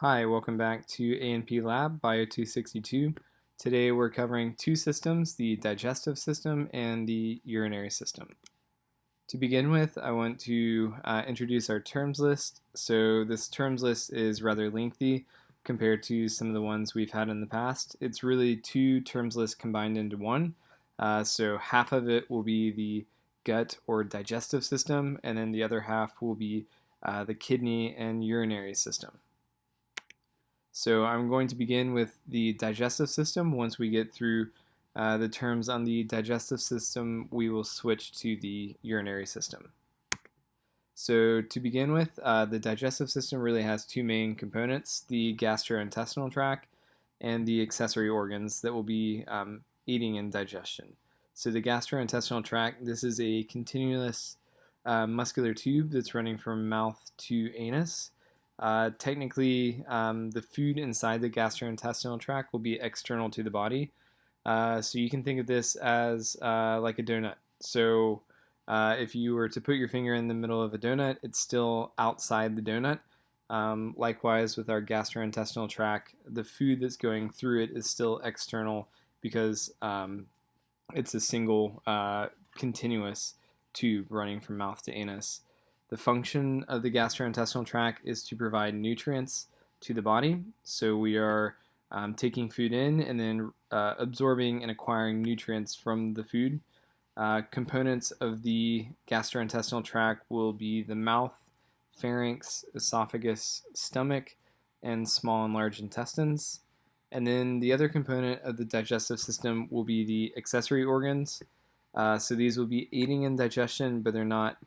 Hi, welcome back to A&P Lab Bio 262. Today we're covering two systems, the digestive system and the urinary system. To begin with, I want to introduce our terms list. So this terms list is rather lengthy compared to some of the ones we've had in the past. It's really two terms lists combined into one. So half of it will be the gut or digestive system, and then the other half will be the kidney and urinary system. So I'm going to begin with the digestive system. Once we get through the terms on the digestive system, we will switch to the urinary system. So to begin with, the digestive system really has two main components, the gastrointestinal tract and the accessory organs that will be eating and digestion. So the gastrointestinal tract, this is a continuous muscular tube that's running from mouth to anus. Technically, the food inside the gastrointestinal tract will be external to the body. So you can think of this as like a donut. So if you were to put your finger in the middle of a donut, it's still outside the donut. Likewise, with our gastrointestinal tract, the food that's going through it is still external because it's a single continuous tube running from mouth to anus. The function of the gastrointestinal tract is to provide nutrients to the body. So we are taking food in and then absorbing and acquiring nutrients from the food. Components of the gastrointestinal tract will be the mouth, pharynx, esophagus, stomach, and small and large intestines. And then the other component of the digestive system will be the accessory organs. So these will be aiding in digestion, but they're not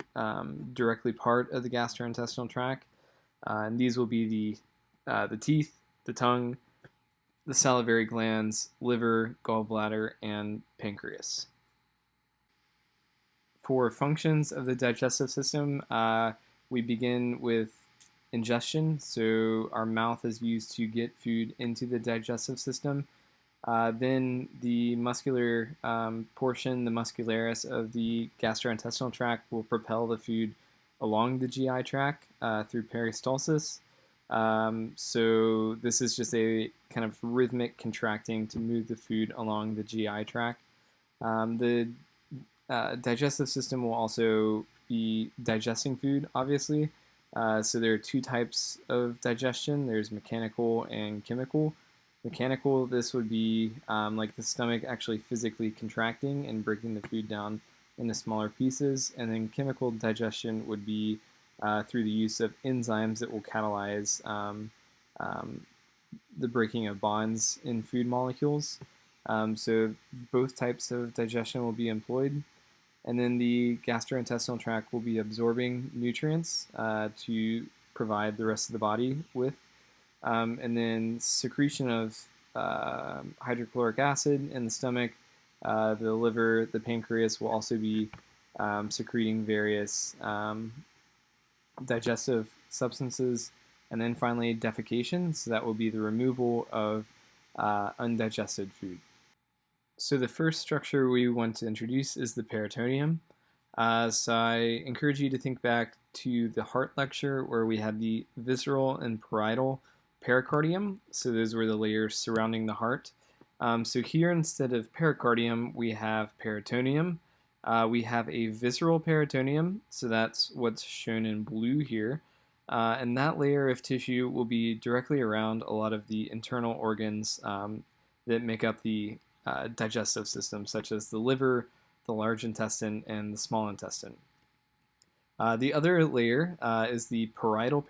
directly part of the gastrointestinal tract. And these will be the teeth, the tongue, the salivary glands, liver, gallbladder, and pancreas. For functions of the digestive system, we begin with ingestion. So our mouth is used to get food into the digestive system. Then the muscular portion, the muscularis of the gastrointestinal tract, will propel the food along the GI tract through peristalsis. So this is just a kind of rhythmic contracting to move the food along the GI tract. The digestive system will also be digesting food, obviously. So there are two types of digestion. There's mechanical and chemical. Mechanical, this would be like the stomach actually physically contracting and breaking the food down into smaller pieces. And then chemical digestion would be through the use of enzymes that will catalyze the breaking of bonds in food molecules. So both types of digestion will be employed. And then the gastrointestinal tract will be absorbing nutrients to provide the rest of the body with. And then secretion of hydrochloric acid in the stomach, the liver, the pancreas will also be secreting various digestive substances. And then finally, defecation, so that will be the removal of undigested food. So the first structure we want to introduce is the peritoneum. So I encourage you to think back to the heart lecture where we had the visceral and parietal pericardium. So those were the layers surrounding the heart. So here, instead of pericardium, we have peritoneum. We have a visceral peritoneum, so that's what's shown in blue here. And that layer of tissue will be directly around a lot of the internal organs that make up the digestive system, such as the liver, the large intestine, and the small intestine. The other layer is the parietal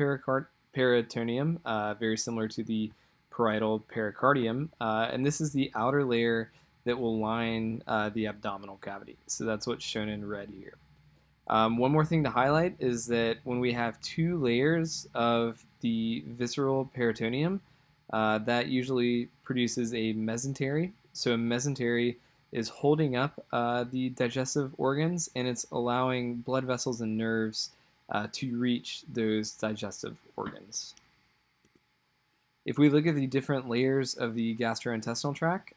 peritoneum, very similar to the parietal pericardium, and this is the outer layer that will line the abdominal cavity. So that's what's shown in red here. One more thing to highlight is that when we have two layers of the visceral peritoneum, that usually produces a mesentery. So a mesentery is holding up the digestive organs, and it's allowing blood vessels and nerves to reach those digestive organs. If we look at the different layers of the gastrointestinal tract,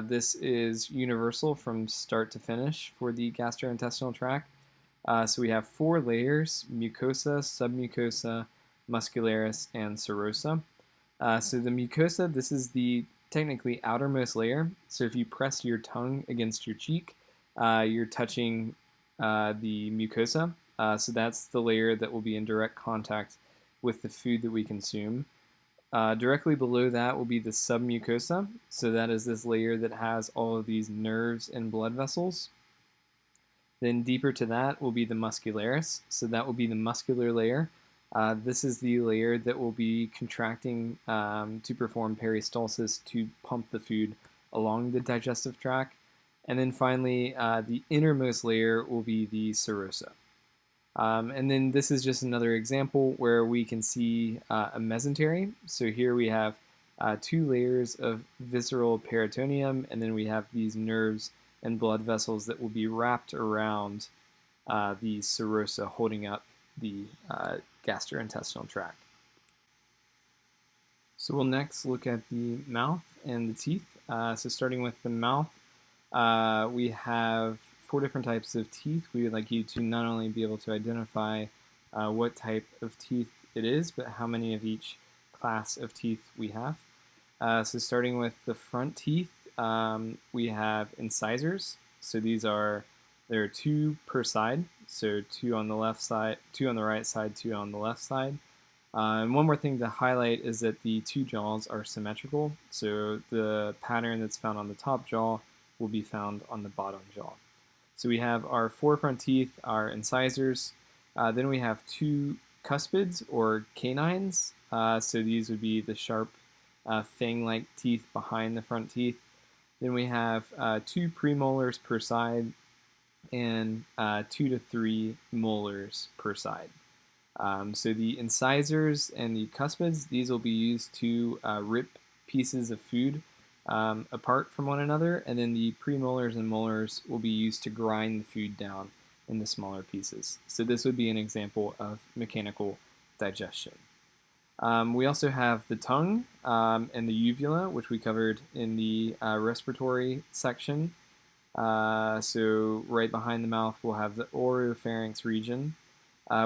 this is universal from start to finish for the gastrointestinal tract. So we have four layers: mucosa, submucosa, muscularis, and serosa. So the mucosa, this is the technically outermost layer. So if you press your tongue against your cheek, you're touching the mucosa. So that's the layer that will be in direct contact with the food that we consume. Directly below that will be the submucosa. So that is this layer that has all of these nerves and blood vessels. Then deeper to that will be the muscularis. So that will be the muscular layer. This is the layer that will be contracting to perform peristalsis to pump the food along the digestive tract. And then finally, the innermost layer will be the serosa. And then this is just another example where we can see a mesentery. So here we have two layers of visceral peritoneum, and then we have these nerves and blood vessels that will be wrapped around the serosa, holding up the gastrointestinal tract. So we'll next look at the mouth and the teeth. So starting with the mouth, we have four different types of teeth. We would like you to not only be able to identify what type of teeth it is, but how many of each class of teeth we have. So starting with the front teeth, we have incisors. So there are two per side. So two on the left side, two on the right side, two on the left side. And one more thing to highlight is that the two jaws are symmetrical. So the pattern that's found on the top jaw will be found on the bottom jaw. So we have our four front teeth, our incisors. Then we have two cuspids or canines. So these would be the sharp fang-like teeth behind the front teeth. Then we have two premolars per side and 2 to 3 molars per side. So the incisors and the cuspids, these will be used to rip pieces of food apart from one another, and then the premolars and molars will be used to grind the food down into smaller pieces. So this would be an example of mechanical digestion. We also have the tongue and the uvula, which we covered in the respiratory section. So right behind the mouth, we'll have the oropharynx region.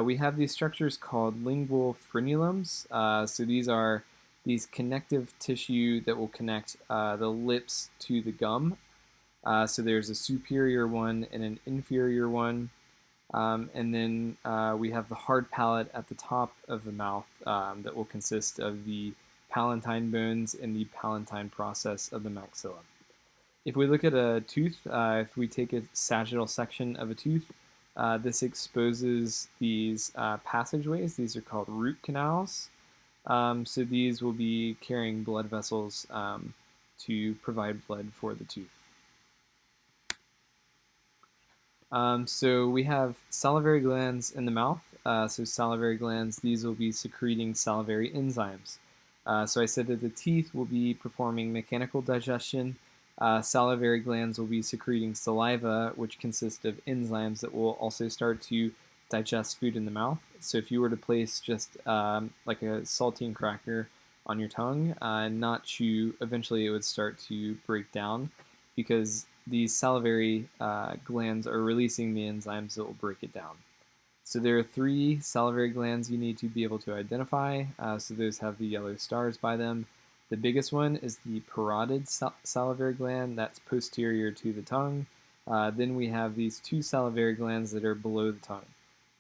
We have these structures called lingual frenulums. So these are these connective tissue that will connect the lips to the gum. So there's a superior one and an inferior one. And then we have the hard palate at the top of the mouth that will consist of the palatine bones and the palatine process of the maxilla. If we look at a tooth, if we take a sagittal section of a tooth, this exposes these passageways. These are called root canals. So these will be carrying blood vessels to provide blood for the tooth. So we have salivary glands in the mouth. So salivary glands, these will be secreting salivary enzymes. So I said that the teeth will be performing mechanical digestion. Salivary glands will be secreting saliva, which consists of enzymes that will also start to digest food in the mouth. So if you were to place just like a saltine cracker on your tongue and not chew, eventually it would start to break down because these salivary glands are releasing the enzymes that will break it down. So there are three salivary glands you need to be able to identify. So those have the yellow stars by them. The biggest one is the parotid salivary gland that's posterior to the tongue. Then we have these two salivary glands that are below the tongue.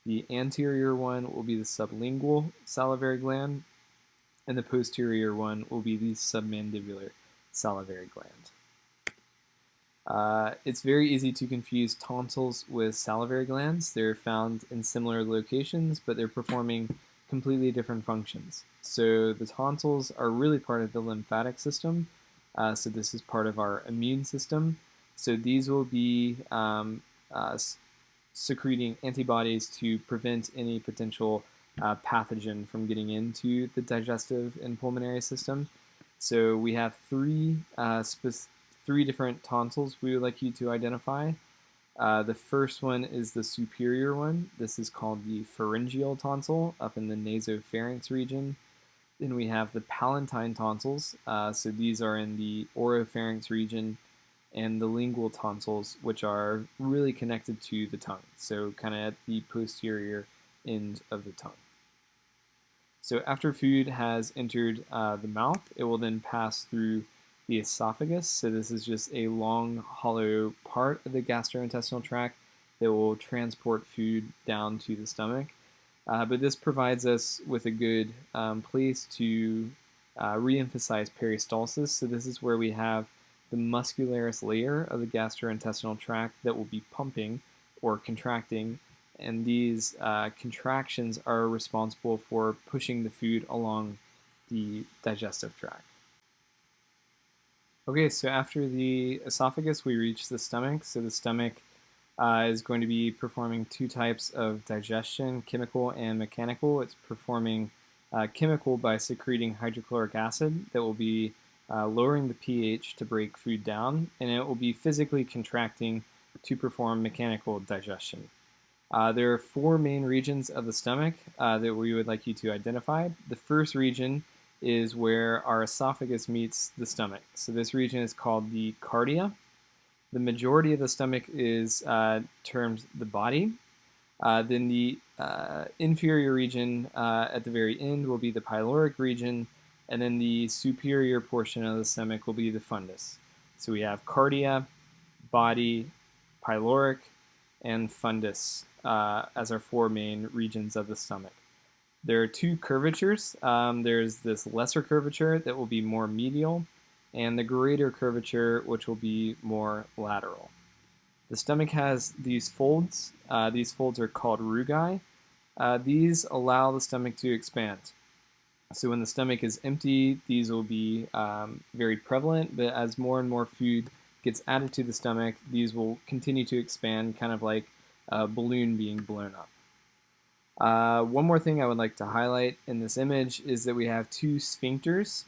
The anterior one will be the sublingual salivary gland, and the posterior one will be the submandibular salivary gland. It's very easy to confuse tonsils with salivary glands. They're found in similar locations, but they're performing completely different functions. So the tonsils are really part of the lymphatic system. So this is part of our immune system. So these will be secreting antibodies to prevent any potential pathogen from getting into the digestive and pulmonary system. So we have three different tonsils we would like you to identify. The first one is the superior one. This is called the pharyngeal tonsil up in the nasopharynx region. Then we have the palatine tonsils. So these are in the oropharynx region, and the lingual tonsils, which are really connected to the tongue. So kind of at the posterior end of the tongue. So after food has entered the mouth, it will then pass through the esophagus. So this is just a long, hollow part of the gastrointestinal tract that will transport food down to the stomach. But this provides us with a good place to reemphasize peristalsis. So this is where we have the muscularis layer of the gastrointestinal tract that will be pumping or contracting, and these contractions are responsible for pushing the food along the digestive tract. Okay, so after the esophagus, we reach the stomach. So the stomach is going to be performing two types of digestion, chemical and mechanical. It's performing chemical by secreting hydrochloric acid that will be lowering the pH to break food down, and it will be physically contracting to perform mechanical digestion. There are four main regions of the stomach that we would like you to identify. The first region is where our esophagus meets the stomach. So this region is called the cardia. The majority of the stomach is termed the body. Then the inferior region at the very end will be the pyloric region, and then the superior portion of the stomach will be the fundus. So we have cardia, body, pyloric, and fundus as our four main regions of the stomach. There are two curvatures. There's this lesser curvature that will be more medial, and the greater curvature, which will be more lateral. The stomach has these folds. These folds are called rugae. These allow the stomach to expand. So when the stomach is empty, these will be very prevalent, but as more and more food gets added to the stomach, these will continue to expand, kind of like a balloon being blown up. One more thing I would like to highlight in this image is that we have two sphincters.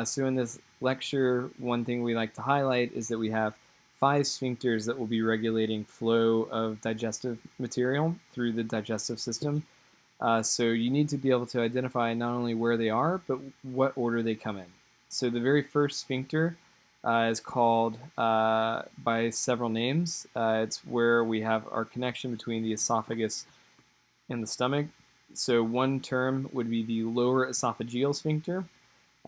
So in this lecture, one thing we like to highlight is that we have 5 sphincters that will be regulating flow of digestive material through the digestive system. So you need to be able to identify not only where they are, but what order they come in. So the very first sphincter is called by several names. It's where we have our connection between the esophagus and the stomach. So one term would be the lower esophageal sphincter.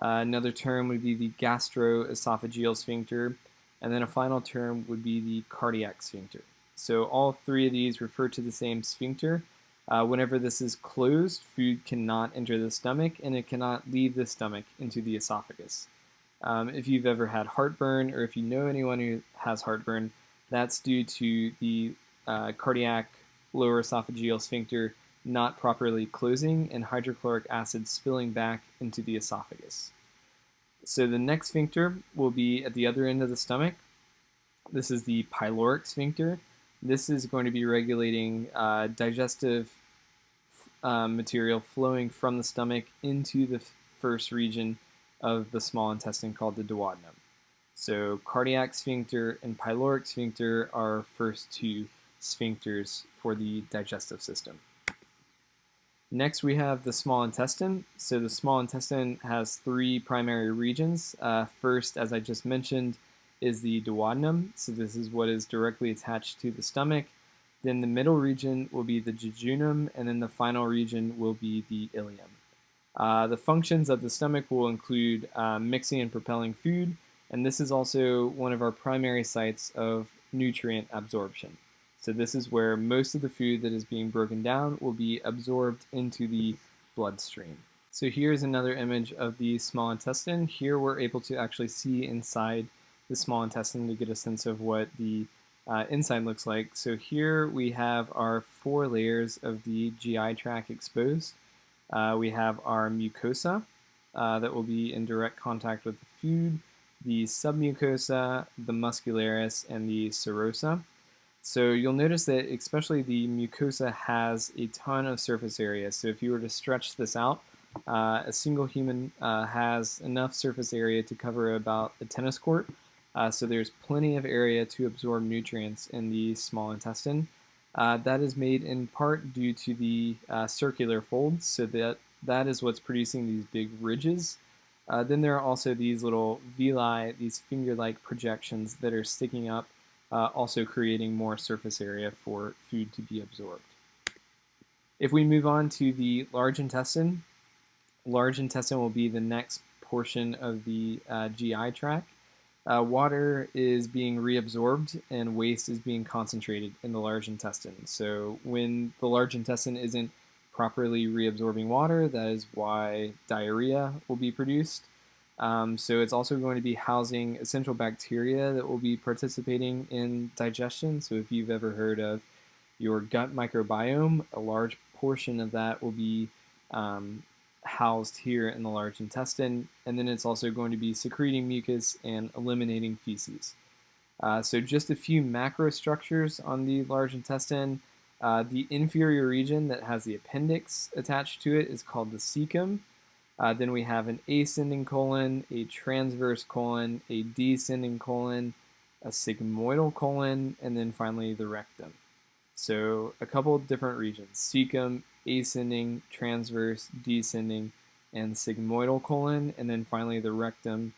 Another term would be the gastroesophageal sphincter. And then a final term would be the cardiac sphincter. So all 3 of these refer to the same sphincter. Whenever this is closed, food cannot enter the stomach, and it cannot leave the stomach into the esophagus. If you've ever had heartburn, or if you know anyone who has heartburn, that's due to the cardiac lower esophageal sphincter not properly closing and hydrochloric acid spilling back into the esophagus. So the next sphincter will be at the other end of the stomach. This is the pyloric sphincter. This is going to be regulating digestive material flowing from the stomach into the first region of the small intestine called the duodenum. So cardiac sphincter and pyloric sphincter are first 2 sphincters for the digestive system. Next, we have the small intestine. So the small intestine has 3 primary regions. First, as I just mentioned, is the duodenum. So this is what is directly attached to the stomach. Then the middle region will be the jejunum, and then the final region will be the ileum. The functions of the stomach will include mixing and propelling food, and this is also one of our primary sites of nutrient absorption. So this is where most of the food that is being broken down will be absorbed into the bloodstream. So here's another image of the small intestine. Here we're able to actually see inside the small intestine to get a sense of what the inside looks like. So here we have our 4 layers of the GI tract exposed. We have our mucosa that will be in direct contact with the food, the submucosa, the muscularis, and the serosa. So you'll notice that especially the mucosa has a ton of surface area. So if you were to stretch this out, a single human has enough surface area to cover about a tennis court. So there's plenty of area to absorb nutrients in the small intestine. That is made in part due to the circular folds, so that is what's producing these big ridges. Then there are also these little villi, these finger-like projections that are sticking up, also creating more surface area for food to be absorbed. If we move on to the large intestine, large intestine will be the next portion of the GI tract. Water is being reabsorbed and waste is being concentrated in the large intestine. So when the large intestine isn't properly reabsorbing water, that is why diarrhea will be produced. So it's also going to be housing essential bacteria that will be participating in digestion. So if you've ever heard of your gut microbiome, a large portion of that will be housed here in the large intestine, and then it's also going to be secreting mucus and eliminating feces. So just a few macro structures on the large intestine. The inferior region that has the appendix attached to it is called the cecum. Then we have an ascending colon, a transverse colon, a descending colon, a sigmoidal colon, and then finally the rectum. So a couple different regions: cecum, ascending, transverse, descending, and sigmoidal colon, and then finally the rectum,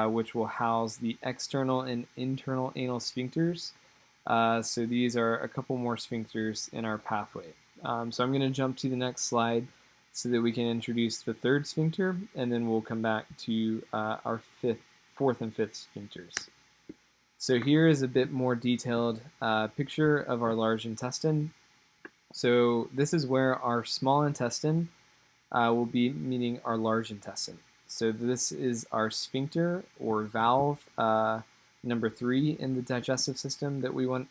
which will house the external and internal anal sphincters. So these are a couple more sphincters in our pathway. So I'm going to jump to the next slide so that we can introduce the third sphincter, and then we'll come back to our fourth and fifth sphincters. So here is a bit more detailed picture of our large intestine. So this is where our small intestine will be meeting our large intestine. So this is our sphincter or valve number 3 in the digestive system that we want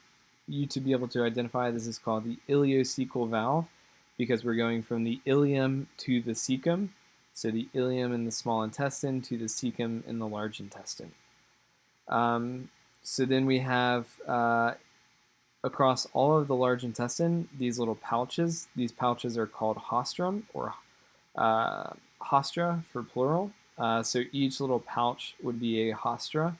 you to be able to identify. This is called the ileocecal valve because we're going from the ileum to the cecum. So the ileum in the small intestine to the cecum in the large intestine. So then we have, across all of the large intestine, these little pouches. These pouches are called haustrum, or haustra for plural. So each little pouch would be a haustra.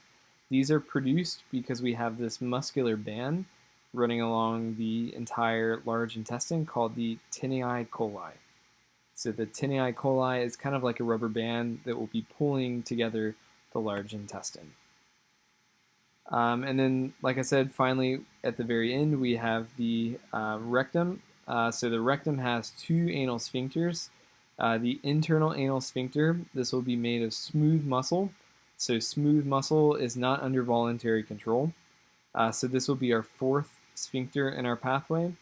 These are produced because we have this muscular band running along the entire large intestine called the tenei coli. So the tenei coli is kind of like a rubber band that will be pulling together the large intestine. And then, like I said, finally, at the very end, we have the rectum. So the rectum has 2 anal sphincters. The internal anal sphincter, this will be made of smooth muscle. So smooth muscle is not under voluntary control. So this will be our 4th sphincter in our pathway.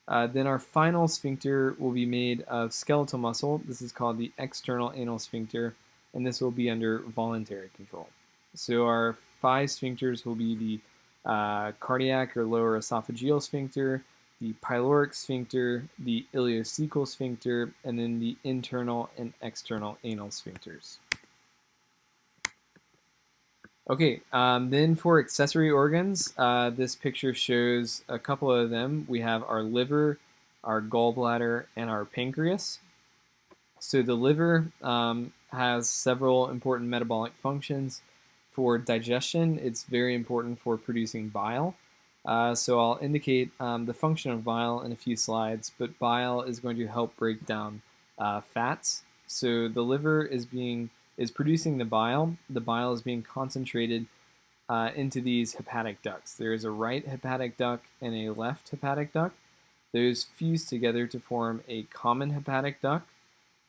Then our final sphincter will be made of skeletal muscle. This is called the external anal sphincter, and this will be under voluntary control. So our 5 sphincters will be the cardiac or lower esophageal sphincter, the pyloric sphincter, the ileocecal sphincter, and then the internal and external anal sphincters. Okay, then for accessory organs, this picture shows a couple of them. We have our liver, our gallbladder, and our pancreas. So the liver has several important metabolic functions. For digestion, it's very important for producing bile. So I'll indicate the function of bile in a few slides, but bile is going to help break down fats. So the liver is producing the bile. The bile is being concentrated into these hepatic ducts. There is a right hepatic duct and a left hepatic duct. Those fuse together to form a common hepatic duct.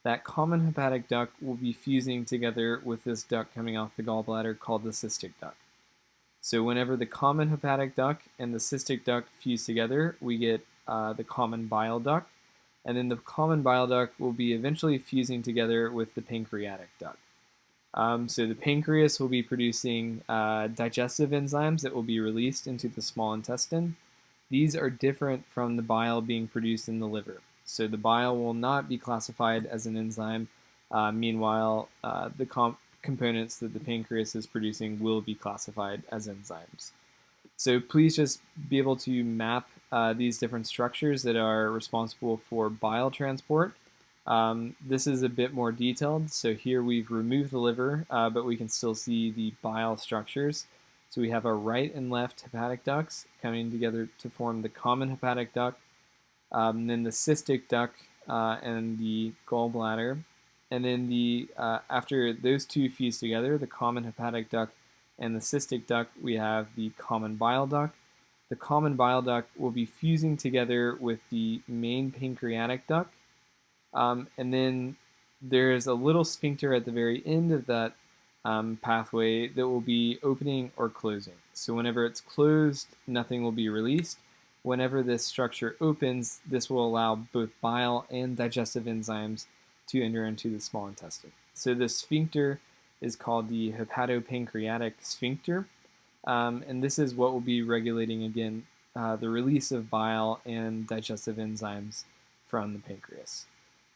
That common hepatic duct will be fusing together with this duct coming off the gallbladder called the cystic duct. So whenever the common hepatic duct and the cystic duct fuse together, we get the common bile duct. And then the common bile duct will be eventually fusing together with the pancreatic duct. So the pancreas will be producing digestive enzymes that will be released into the small intestine. These are different from the bile being produced in the liver. So the bile will not be classified as an enzyme. Meanwhile, the components that the pancreas is producing will be classified as enzymes. So please just be able to map these different structures that are responsible for bile transport. This is a bit more detailed. So here we've removed the liver, but we can still see the bile structures. So we have our right and left hepatic ducts coming together to form the common hepatic duct, then the cystic duct and the gallbladder. And then after those two fuse together, the common hepatic duct and the cystic duct, we have the common bile duct. The common bile duct will be fusing together with the main pancreatic duct. And then there's a little sphincter at the very end of that pathway that will be opening or closing. So whenever it's closed, nothing will be released. Whenever this structure opens, this will allow both bile and digestive enzymes to enter into the small intestine. So this sphincter is called the hepatopancreatic sphincter, and this is what will be regulating, again, the release of bile and digestive enzymes from the pancreas.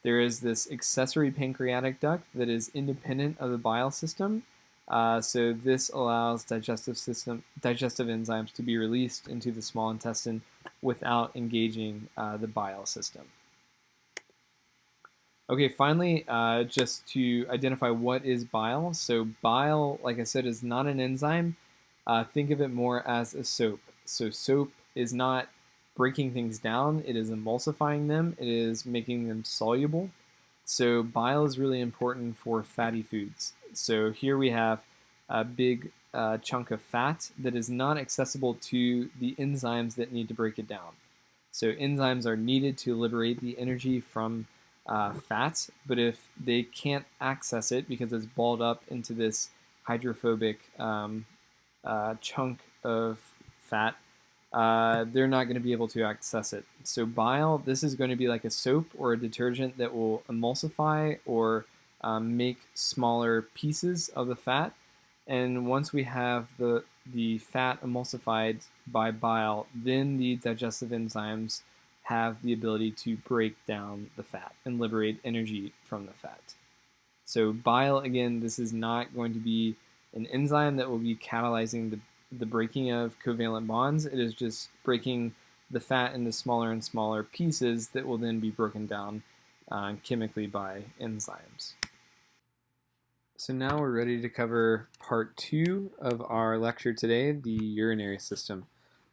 There is this accessory pancreatic duct that is independent of the bile system. So this allows digestive enzymes to be released into the small intestine without engaging the bile system. Okay, finally, just to identify what is bile. So bile, like I said, is not an enzyme. Think of it more as a soap. So soap is not breaking things down, it is emulsifying them, it is making them soluble. So bile is really important for fatty foods. So here we have a big chunk of fat that is not accessible to the enzymes that need to break it down. So enzymes are needed to liberate the energy from fat, but if they can't access it because it's balled up into this hydrophobic chunk of fat, they're not going to be able to access it. So bile, this is going to be like a soap or a detergent that will emulsify or make smaller pieces of the fat. And once we have the fat emulsified by bile, then the digestive enzymes have the ability to break down the fat and liberate energy from the fat. So bile, again, this is not going to be an enzyme that will be catalyzing the breaking of covalent bonds. It is just breaking the fat into smaller and smaller pieces that will then be broken down chemically by enzymes. So now we're ready to cover part 2 of our lecture today, the urinary system.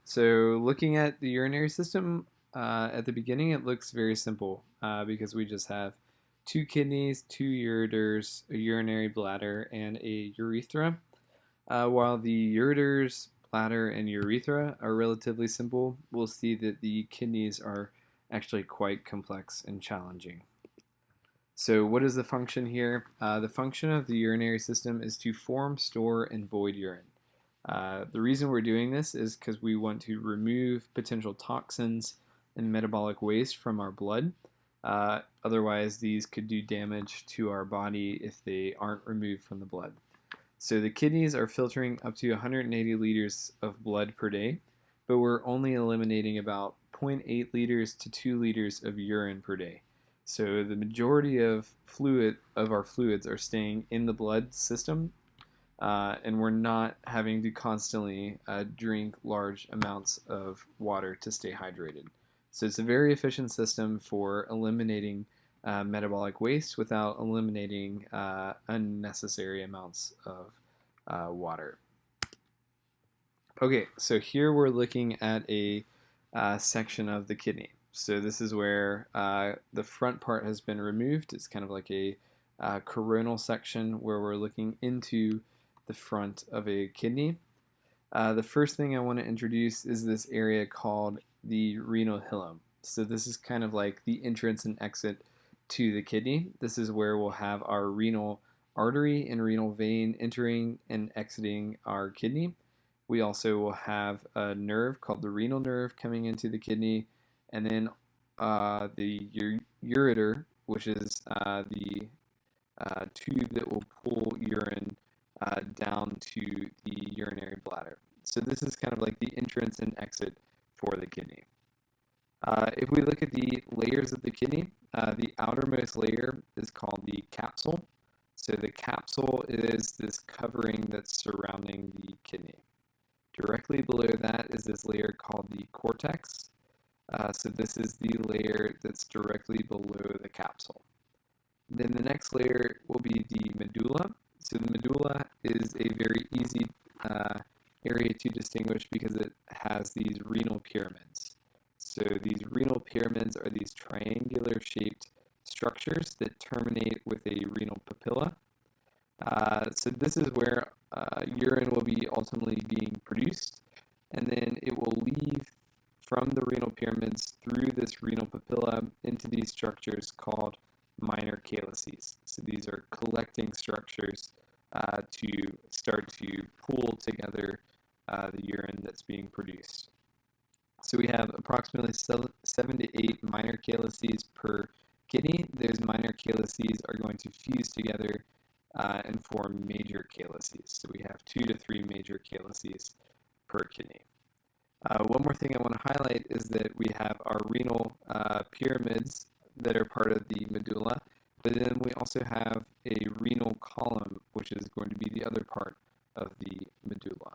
So looking at the urinary system, at the beginning it looks very simple because we just have 2 kidneys, 2 ureters, a urinary bladder, and a urethra. While the ureters, bladder, and urethra are relatively simple, we'll see that the kidneys are actually quite complex and challenging. So what is the function here? The function of the urinary system is to form, store, and void urine. The reason we're doing this is because we want to remove potential toxins and metabolic waste from our blood. Otherwise, these could do damage to our body if they aren't removed from the blood. So the kidneys are filtering up to 180 liters of blood per day, but we're only eliminating about 0.8 liters to 2 liters of urine per day. So the majority of our fluids are staying in the blood system, and we're not having to constantly drink large amounts of water to stay hydrated. So it's a very efficient system for eliminating metabolic waste without eliminating unnecessary amounts of water. Okay, so here we're looking at a section of the kidney. So this is where the front part has been removed. It's kind of like a coronal section where we're looking into the front of a kidney. The first thing I want to introduce is this area called the renal hilum. So this is kind of like the entrance and exit to the kidney. This is where we'll have our renal artery and renal vein entering and exiting our kidney. We also will have a nerve called the renal nerve coming into the kidney, and then the ureter, which is the tube that will pull urine down to the urinary bladder. So this is kind of like the entrance and exit for the kidney. If we look at the layers of the kidney, the outermost layer is called the capsule. So the capsule is this covering that's surrounding the kidney. Directly below that is this layer called the cortex. So this is the layer that's directly below the capsule. Then the next layer will be the medulla. So the medulla is a very easy area to distinguish because it has these renal pyramids. So these renal pyramids are these triangular shaped structures that terminate with a renal papilla. So this is where urine will be ultimately being produced, and then it will leave from the renal pyramids through this renal papilla into these structures called minor calyces. So these are collecting structures to start to pull together the urine that's being produced. So we have approximately 7 to 8 minor calyces per kidney. Those minor calyces are going to fuse together and form major calyces. So we have 2 to 3 major calyces per kidney. One more thing I want to highlight is that we have our renal pyramids that are part of the medulla, but then we also have a renal column, which is going to be the other part of the medulla.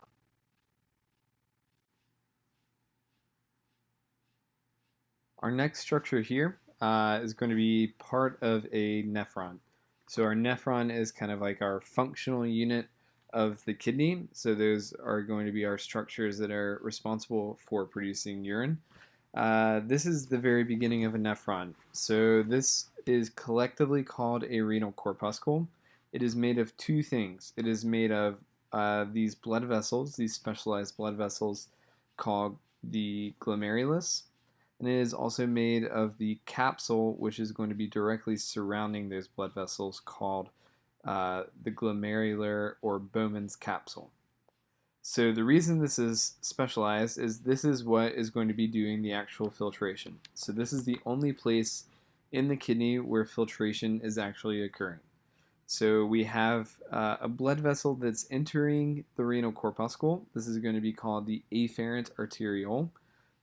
Our next structure here is going to be part of a nephron. So our nephron is kind of like our functional unit of the kidney. So those are going to be our structures that are responsible for producing urine. This is the very beginning of a nephron. So this is collectively called a renal corpuscle. It is made of two things. It is made of these blood vessels, these specialized blood vessels called the glomerulus. And it is also made of the capsule, which is going to be directly surrounding those blood vessels, called the glomerular or Bowman's capsule. So the reason this is specialized is this is what is going to be doing the actual filtration. So this is the only place in the kidney where filtration is actually occurring. So we have a blood vessel that's entering the renal corpuscle. This is going to be called the afferent arteriole.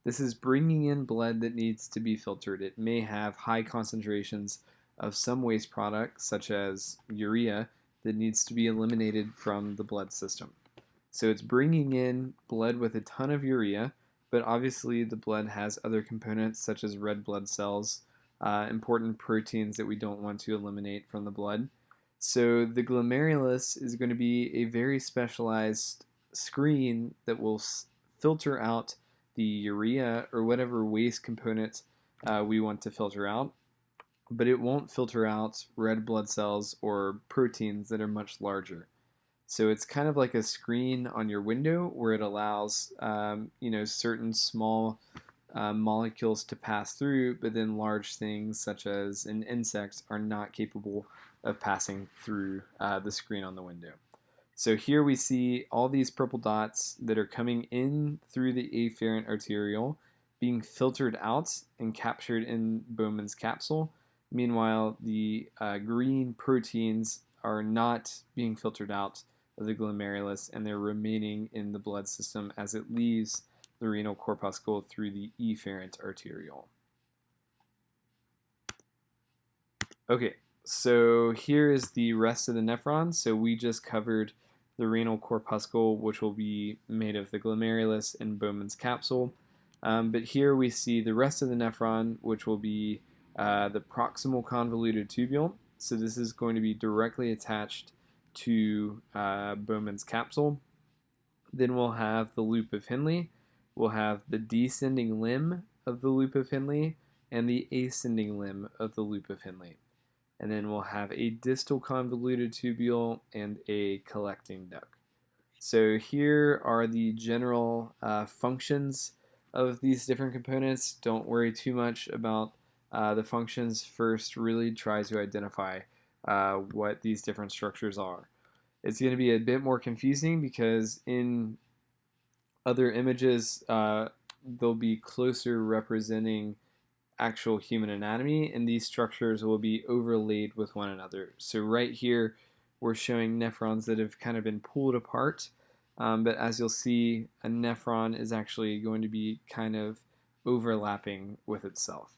This is bringing in blood that needs to be filtered. It may have high concentrations of some waste product, such as urea, that needs to be eliminated from the blood system. So it's bringing in blood with a ton of urea, but obviously the blood has other components such as red blood cells, important proteins that we don't want to eliminate from the blood. So the glomerulus is going to be a very specialized screen that will filter out the urea or whatever waste component we want to filter out, but it won't filter out red blood cells or proteins that are much larger. So it's kind of like a screen on your window where it allows certain small molecules to pass through, but then large things such as an insect are not capable of passing through the screen on the window. So here we see all these purple dots that are coming in through the afferent arteriole, being filtered out and captured in Bowman's capsule. Meanwhile, the green proteins are not being filtered out of the glomerulus, and they're remaining in the blood system as it leaves the renal corpuscle through the efferent arteriole. Okay, so here is the rest of the nephron. So we just covered the renal corpuscle, which will be made of the glomerulus and Bowman's capsule. But here we see the rest of the nephron, which will be the proximal convoluted tubule. So this is going to be directly attached to Bowman's capsule. Then we'll have the loop of Henle. We'll have the descending limb of the loop of Henle and the ascending limb of the loop of Henle. And then we'll have a distal convoluted tubule and a collecting duct. So here are the general functions of these different components. Don't worry too much about the functions. First, really try to identify what these different structures are. It's going to be a bit more confusing because in other images, they'll be closer representing actual human anatomy, and these structures will be overlaid with one another. So right here, we're showing nephrons that have kind of been pulled apart, but as you'll see, a nephron is actually going to be kind of overlapping with itself.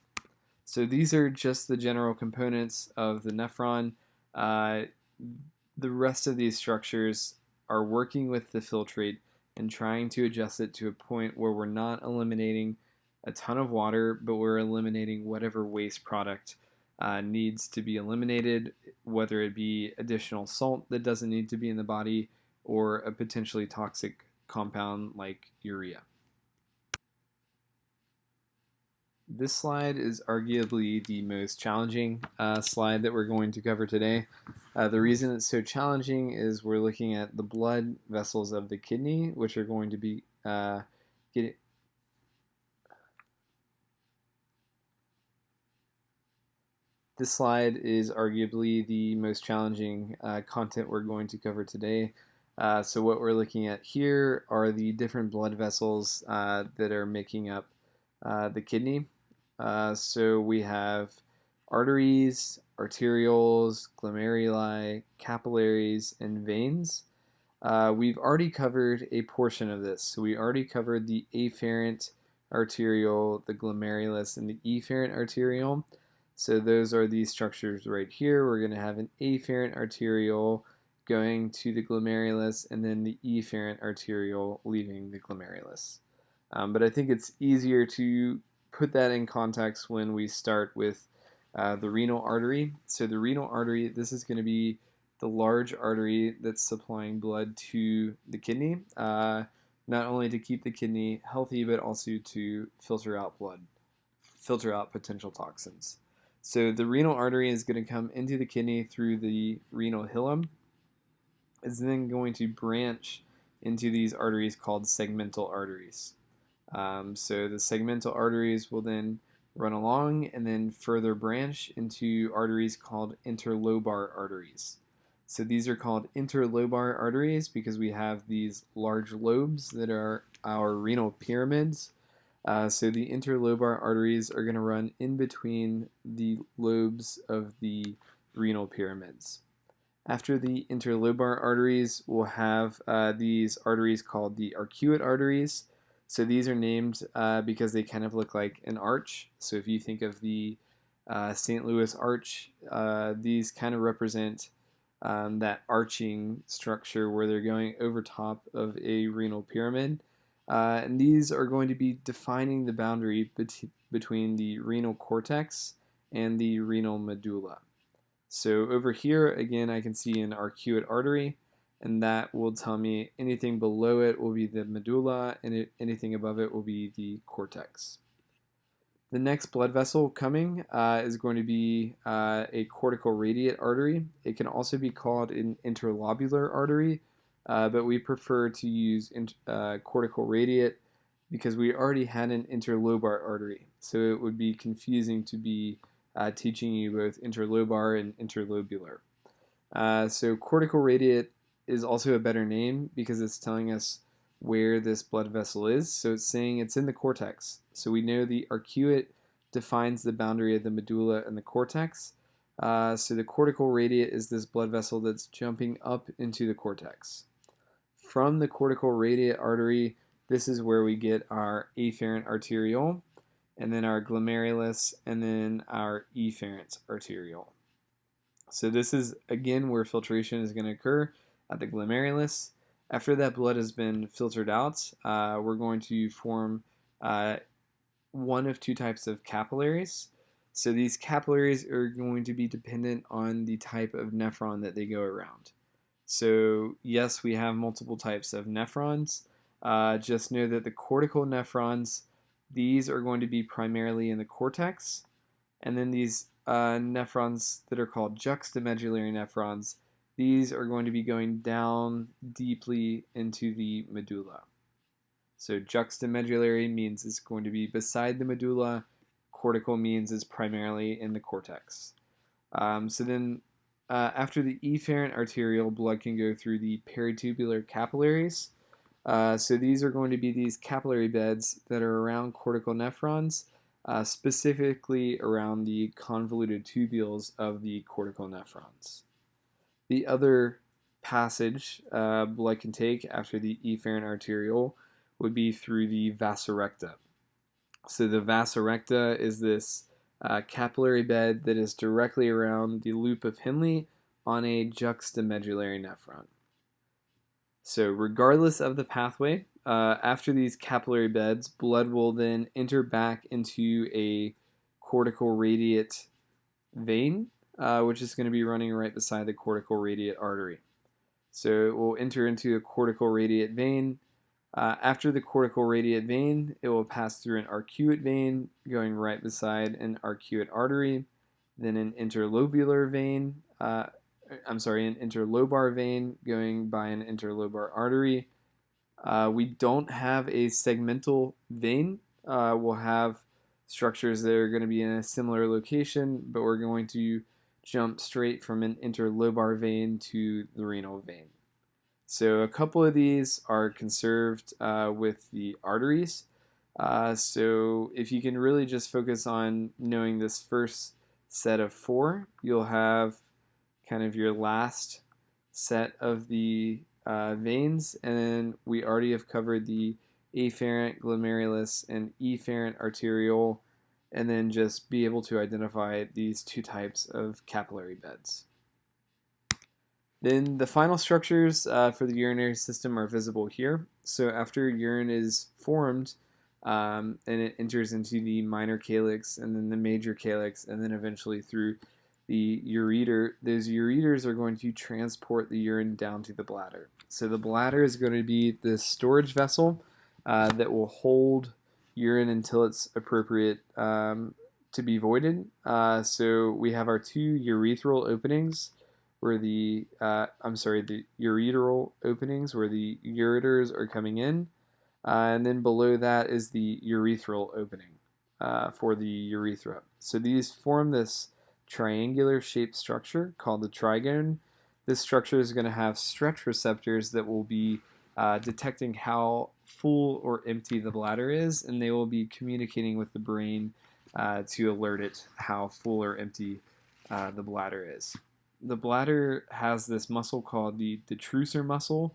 So these are just the general components of the nephron. The rest of these structures are working with the filtrate and trying to adjust it to a point where we're not eliminating a ton of water, but we're eliminating whatever waste product needs to be eliminated, whether it be additional salt that doesn't need to be in the body or a potentially toxic compound like urea. This slide is arguably the most challenging slide that we're going to cover today. The reason it's so challenging is we're looking at the blood vessels of the kidney, which are going to be This slide is arguably the most challenging content we're going to cover today. So what we're looking at here are the different blood vessels that are making up the kidney. So we have arteries, arterioles, glomeruli, capillaries, and veins. We've already covered a portion of this. So we already covered the afferent arteriole, the glomerulus, and the efferent arteriole. So those are these structures right here. We're going to have an afferent arteriole going to the glomerulus, and then the efferent arteriole leaving the glomerulus. But I think it's easier to put that in context when we start with the renal artery. So the renal artery, this is going to be the large artery that's supplying blood to the kidney, not only to keep the kidney healthy, but also to filter out blood, filter out potential toxins. So the renal artery is going to come into the kidney through the renal hilum. It's then going to branch into these arteries called segmental arteries. So the segmental arteries will then run along and then further branch into arteries called interlobar arteries. So these are called interlobar arteries because we have these large lobes that are our renal pyramids. So the interlobar arteries are going to run in between the lobes of the renal pyramids. After the interlobar arteries, we'll have these arteries called the arcuate arteries. So these are named because they kind of look like an arch. So if you think of the St. Louis arch, these kind of represent that arching structure where they're going over top of a renal pyramid. And these are going to be defining the boundary between the renal cortex and the renal medulla. So over here, again, I can see an arcuate artery, and that will tell me anything below it will be the medulla, and anything above it will be the cortex. The next blood vessel coming is going to be a cortical radiate artery. It can also be called an interlobular artery, but we prefer to use cortical radiate because we already had an interlobar artery. So it would be confusing to be teaching you both interlobar and interlobular. So cortical radiate is also a better name because it's telling us where this blood vessel is. So it's saying it's in the cortex. So we know the arcuate defines the boundary of the medulla and the cortex. So the cortical radiate is this blood vessel that's jumping up into the cortex. From the cortical radiate artery, this is where we get our afferent arteriole, and then our glomerulus, and then our efferent arteriole. So this is, again, where filtration is going to occur at the glomerulus. After that blood has been filtered out, we're going to form one of two types of capillaries. So these capillaries are going to be dependent on the type of nephron that they go around. So yes, we have multiple types of nephrons. Just know that the cortical nephrons, these are going to be primarily in the cortex, and then these nephrons that are called juxtamedullary nephrons, these are going to be going down deeply into the medulla. So juxtamedullary means it's going to be beside the medulla. Cortical means it's primarily in the cortex. So then after the efferent arteriole, blood can go through the peritubular capillaries. So these are going to be these capillary beds that are around cortical nephrons, specifically around the convoluted tubules of the cortical nephrons. The other passage blood can take after the efferent arteriole would be through the vasa recta. So the vasa recta is this capillary bed that is directly around the loop of Henle on a juxtamedullary nephron. So regardless of the pathway, after these capillary beds, blood will then enter back into a cortical radiate vein, which is going to be running right beside the cortical radiate artery. So it will enter into a cortical radiate vein. After the cortical radiate vein, it will pass through an arcuate vein going right beside an arcuate artery, then an interlobular vein, an interlobar vein going by an interlobar artery. We don't have a segmental vein. We'll have structures that are going to be in a similar location, but we're going to jump straight from an interlobar vein to the renal vein. So a couple of these are conserved with the arteries. So if you can really just focus on knowing this first set of four, you'll have kind of your last set of the veins, and then we already have covered the afferent glomerulus and efferent arteriole, and then just be able to identify these two types of capillary beds. Then the final structures for the urinary system are visible here. So after urine is formed, and it enters into the minor calyx and then the major calyx and then eventually through the ureter, those ureters are going to transport the urine down to the bladder. So the bladder is going to be the storage vessel that will hold urine until it's appropriate to be voided. So we have our two urethral openings where the ureteral openings where the ureters are coming in, and then below that is the urethral opening for the urethra. So these form this triangular shaped structure called the trigone. This structure is going to have stretch receptors that will be detecting how full or empty the bladder is, and they will be communicating with the brain to alert it how full or empty the bladder is. The bladder has this muscle called the detrusor muscle,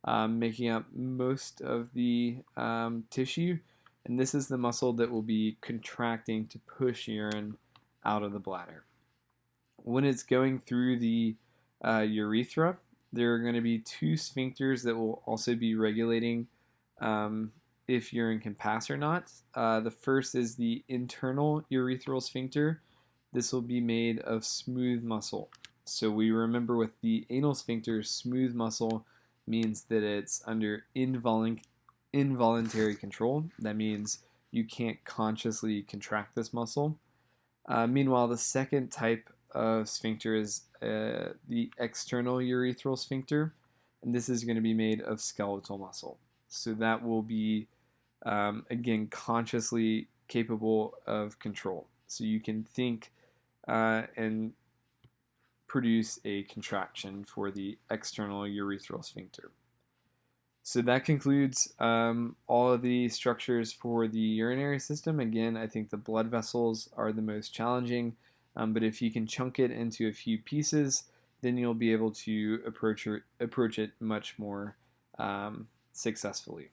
making up most of the tissue, and this is the muscle that will be contracting to push urine out of the bladder. When it's going through the urethra, there are going to be two sphincters that will also be regulating if urine can pass or not. The first is the internal urethral sphincter. This will be made of smooth muscle. So we remember with the anal sphincter, smooth muscle means that it's under involuntary control. That means you can't consciously contract this muscle. Meanwhile, the second type of sphincter is the external urethral sphincter, and this is going to be made of skeletal muscle. So that will be, again, consciously capable of control. So you can think and produce a contraction for the external urethral sphincter. So that concludes all of the structures for the urinary system. Again, I think the blood vessels are the most challenging, but if you can chunk it into a few pieces, then you'll be able to approach it much more successfully.